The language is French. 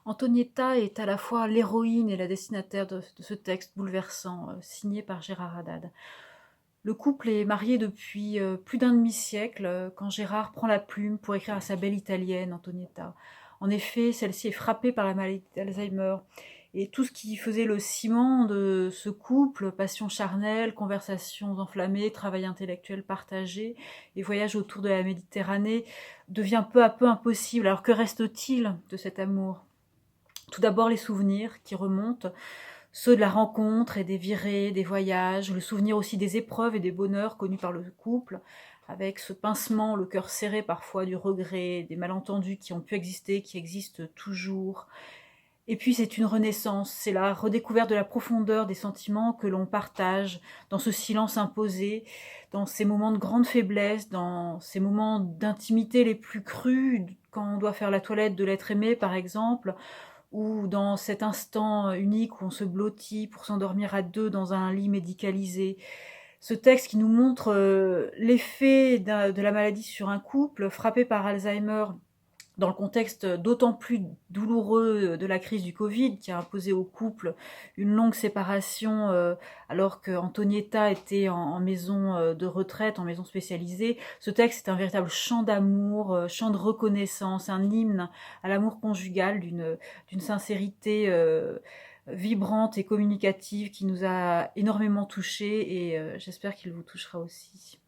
Antonietta est à la fois l'héroïne et la destinataire de ce texte bouleversant, signé par Gérard Haddad. Le couple est marié depuis plus d'un demi-siècle quand Gérard prend la plume pour écrire à sa belle italienne, Antonietta. En effet, celle-ci est frappée par la maladie d'Alzheimer. Et tout ce qui faisait le ciment de ce couple, passion charnelle, conversations enflammées, travail intellectuel partagé et voyage autour de la Méditerranée, devient peu à peu impossible. Alors que reste-t-il de cet amour? Tout d'abord les souvenirs qui remontent, ceux de la rencontre et des virées, des voyages, le souvenir aussi des épreuves et des bonheurs connus par le couple, avec ce pincement, le cœur serré parfois du regret, des malentendus qui ont pu exister, qui existent toujours. Et puis c'est une renaissance, c'est la redécouverte de la profondeur des sentiments que l'on partage, dans ce silence imposé, dans ces moments de grande faiblesse, dans ces moments d'intimité les plus crus, quand on doit faire la toilette de l'être aimé par exemple, ou dans cet instant unique où on se blottit pour s'endormir à deux dans un lit médicalisé. Ce texte qui nous montre l'effet de la maladie sur un couple frappé par Alzheimer dans le contexte d'autant plus douloureux de la crise du Covid qui a imposé au couple une longue séparation alors qu'Antonietta était en maison de retraite, en maison spécialisée. Ce texte est un véritable chant d'amour, chant de reconnaissance, un hymne à l'amour conjugal d'une sincérité vibrante et communicative qui nous a énormément touchés et j'espère qu'il vous touchera aussi.